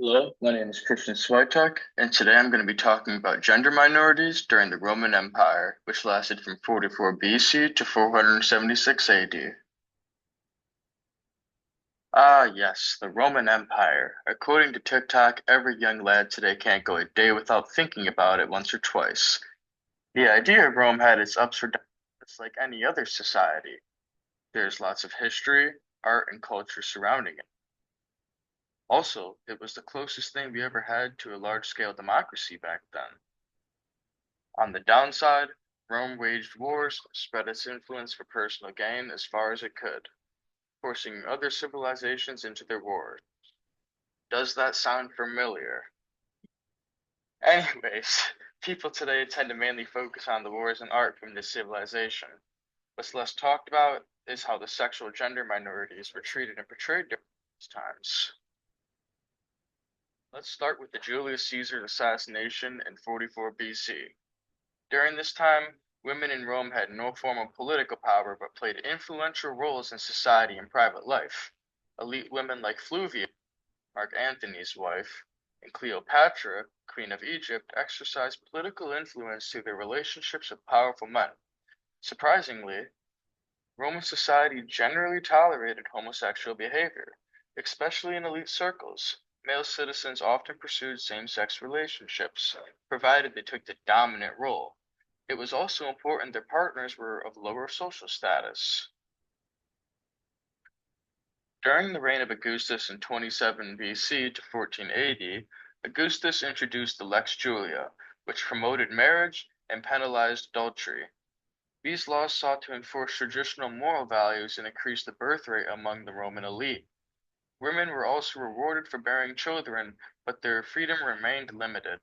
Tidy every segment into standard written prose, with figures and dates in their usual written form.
Hello, my name is Christian Switek, and today I'm going to be talking about gender minorities during the Roman Empire, which lasted from 44 BC to 476 AD. Ah, yes, the Roman Empire. According to TikTok, every young lad today can't go a day without thinking about it once or twice. The idea of Rome had its ups or downs, just like any other society. There's lots of history, art, and culture surrounding it. Also, it was the closest thing we ever had to a large-scale democracy back then. On the downside, Rome waged wars, spread its influence for personal gain as far as it could, forcing other civilizations into their wars. Does that sound familiar? Anyways, people today tend to mainly focus on the wars and art from this civilization. What's less talked about is how the sexual gender minorities were treated and portrayed during these times. Let's start with the Julius Caesar assassination in 44 BC. During this time, women in Rome had no formal political power but played influential roles in society and private life. Elite women like Flavia, Mark Antony's wife, and Cleopatra, Queen of Egypt, exercised political influence through their relationships with powerful men. Surprisingly, Roman society generally tolerated homosexual behavior, especially in elite circles. Male citizens often pursued same-sex relationships, provided they took the dominant role. It was also important their partners were of lower social status. During the reign of Augustus in 27 BC to 14 AD, Augustus introduced the Lex Julia, which promoted marriage and penalized adultery. These laws sought to enforce traditional moral values and increase the birth rate among the Roman elite. Women were also rewarded for bearing children, but their freedom remained limited.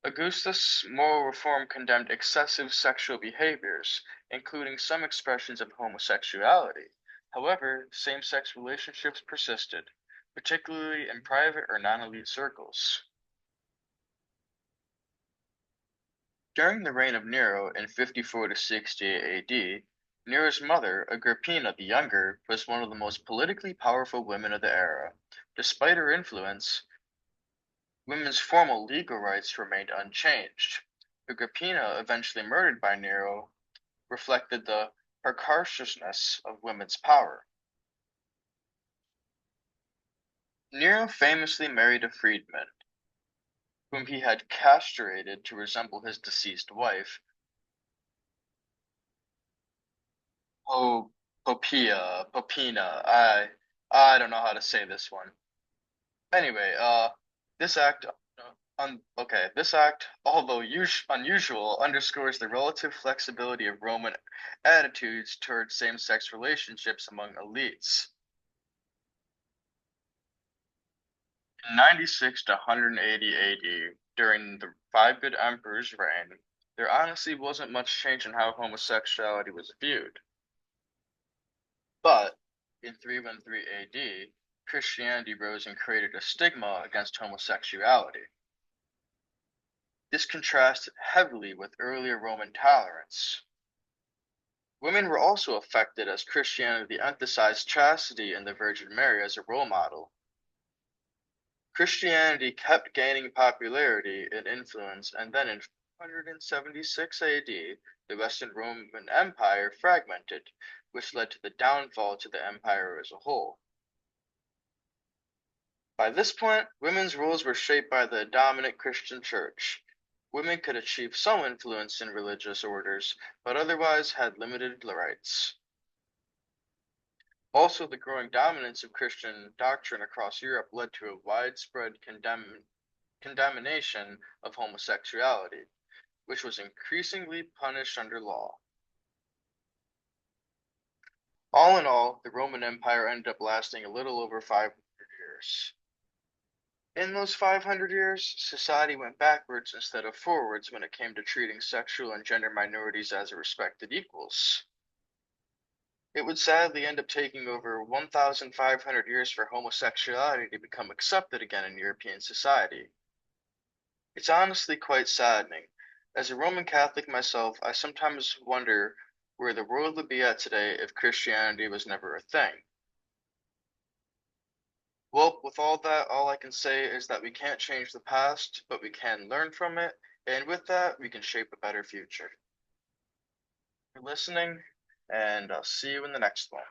Augustus' moral reform condemned excessive sexual behaviors, including some expressions of homosexuality. However, same-sex relationships persisted, particularly in private or non-elite circles. During the reign of Nero in 54 to 68 AD, Nero's mother, Agrippina the Younger, was one of the most politically powerful women of the era. Despite her influence, women's formal legal rights remained unchanged. Agrippina, eventually murdered by Nero, reflected the precociousness of women's power. Nero famously married a freedman, whom he had castrated to resemble his deceased wife, Po Popina. I don't know how to say this one. Anyway, this act, this act, although unusual, underscores the relative flexibility of Roman attitudes toward same-sex relationships among elites. In 96 to 180 AD, during the Five Good Emperors' reign, there honestly wasn't much change in how homosexuality was viewed. But in 313 AD, Christianity rose and created a stigma against homosexuality. This contrasted heavily with earlier Roman tolerance. Women were also affected as Christianity emphasized chastity and the Virgin Mary as a role model. Christianity kept gaining popularity and influence, and then in 476 AD, the Western Roman Empire fragmented, which led to the downfall to the empire as a whole. By this point, women's roles were shaped by the dominant Christian church. Women could achieve some influence in religious orders, but otherwise had limited rights. Also, the growing dominance of Christian doctrine across Europe led to a widespread condemnation of homosexuality, which was increasingly punished under law. All in all, the Roman Empire ended up lasting a little over 500 years. In those 500 years, society went backwards instead of forwards when it came to treating sexual and gender minorities as respected equals. It would sadly end up taking over 1,500 years for homosexuality to become accepted again in European society. It's honestly quite saddening. As a Roman Catholic myself, I sometimes wonder where the world would be at today if Christianity was never a thing. Well, with all that, all I can say is that we can't change the past, but we can learn from it, and with that, we can shape a better future. For listening, and I'll see you in the next one.